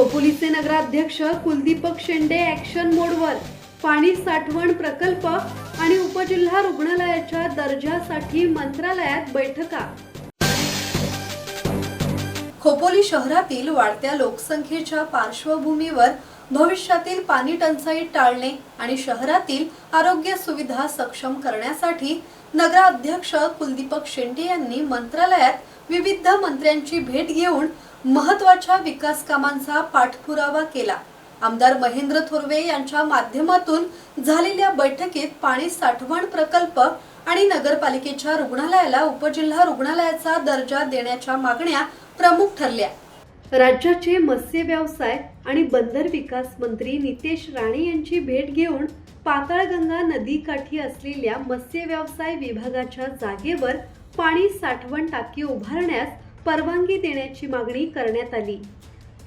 खोपोलीचे नगराध्यक्ष कुलदीपक शेंडे ॲक्शन मोडवर. पाणी साठवण प्रकल्प आणि उपजिल्हा रुग्णालयाच्या दर्जासाठी मंत्रालयात बैठका. खोपोली शहरातील वाढत्या लोकसंख्येच्या पार्श्वभूमीवर भविष्यातील पाणी टंचाई टाळणे आणि शहरातील आरोग्य सुविधा सक्षम करण्यासाठी नगराध्यक्ष कुलदीपक शेंडे यांनी मंत्रालयात विविध मंत्र्यांची भेट घेऊन महत्त्वाच्या विकास कामांचा पाठपुरावा केला. आमदार महेंद्र थोरवे यांच्या माध्यमातून झालेल्या बैठकीत पाणी साठवण प्रकल्प आणि नगरपालिकेच्या रुग्णालयाला उपजिल्हा रुग्णालयाचा दर्जा देण्याच्या मागण्या प्रमुख ठरल्या. राज्याचे मत्स्य व्यवसाय आणि बंदर विकास मंत्री नितेश राणे यांची भेट घेऊन पाताळगंगा नदीकाठी असलेल्या मत्स्य व्यवसाय विभागाच्या जागेवर पाणी साठवण टाकी उभारण्यास परवानगी देण्याची मागणी करण्यात आली.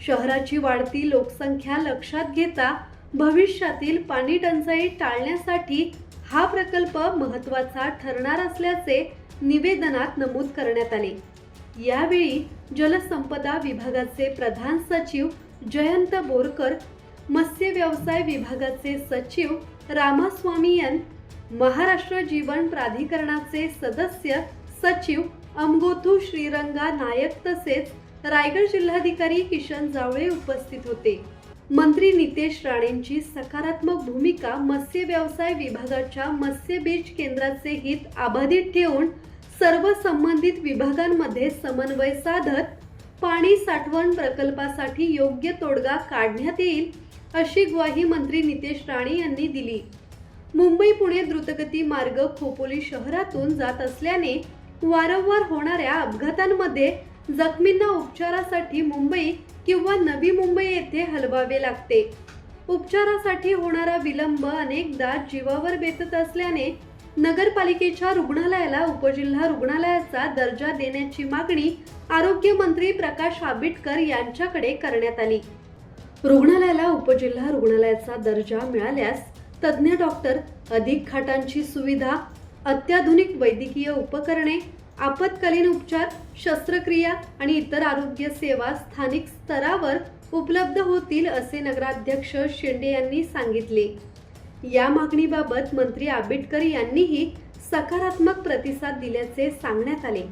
शहराची वाढती लोकसंख्या लक्षात घेता भविष्यातील पाणी टंचाई टाळण्यासाठी हा प्रकल्प महत्त्वाचा ठरणार असल्याचे निवेदनात नमूद करण्यात आले. यावेळी जलसंपदा विभागाचे प्रधान सचिव जयंत बोरकर, मत्स्य व्यवसाय विभागाचे सचिव रामास्वामीयन, महाराष्ट्र जीवन प्राधिकरणाचे सदस्य सचिव अमगोथू श्रीरंगा नायक तसेच रायगड जिल्हाधिकारी किशन जावळे उपस्थित होते. मंत्री नितेश राणेंची सकारात्मक भूमिका मत्स्य व्यवसाय विभागाच्या मत्स्य बीज केंद्राचे हित अबाधित ठेवून सर्व संबंधित विभागांमध्ये समन्वय साधत पाणी साठवण प्रकल्पासाठी योग्य तोडगा काढण्यात येईल अशी ग्वाही मंत्री नितेश राणे यांनी दिली. मुंबई पुणे द्रुतगती मार्ग खोपोली शहरातून जात असल्याने वारंवार होणाऱ्या अपघातांमध्ये जखमींना उपचारासाठी मुंबई किंवा नवी मुंबई येथे हलवावे लागते. उपचारासाठी होणारा विलंब अनेकदा जीवावर बेतत असल्याने नगरपालिकेच्या रुग्णालयाला उपजिल्हा रुग्णालयाचा दर्जा देण्याची मागणी आरोग्य मंत्री प्रकाश आंबेडकर यांच्याकडे करण्यात आली. रुग्णालयाला उपजिल्हा रुग्णालयाचा दर्जा मिळाल्यास तज्ज्ञ डॉक्टर, अधिक खाटांची सुविधा, अत्याधुनिक वैद्यकीय उपकरणे, आपत्कालीन उपचार, शस्त्रक्रिया आणि इतर आरोग्य सेवा स्थानिक स्तरावर उपलब्ध होतील असे नगराध्यक्ष शेंडे यांनी सांगितले. या मागणीबाबत मंत्री आंबेडकर यांनीही सकारात्मक प्रतिसाद दिल्याचे सांगण्यात आले.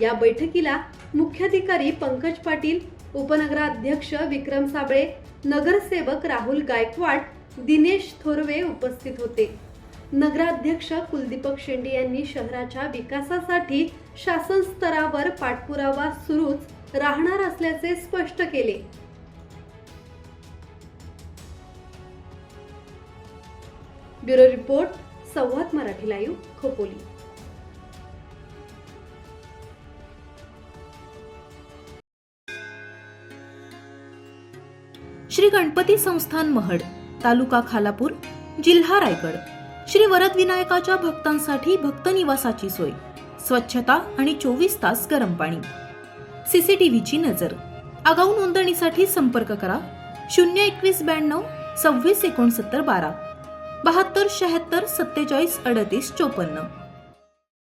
या बैठकीला मुख्याधिकारी पंकज पाटील, उपनगराध्यक्ष विक्रम साबळे, नगरसेवक राहुल गायकवाड, दिनेश थोरवे उपस्थित होते. नगराध्यक्ष कुलदीपक शेंडे यांनी शहराच्या विकासासाठी शासन स्तरावर पाठपुरावा सुरूच राहणार असल्याचे स्पष्ट केले. ब्युरो रिपोर्ट, संवाद मराठी लाईव्ह, खोपोली. श्री गणपती संस्थान महड, तालुका खालापूर, जिल्हा रायगड. श्री वरद विनायकाच्या भक्तांसाठी भक्त निवासाची सोय, स्वच्छता आणि 24 तास गरम पाणी. सीसीटीव्हीची नजर. आगाऊ नोंदणीसाठी संपर्क करा 02192 26 69 12 72 76 47 38 54.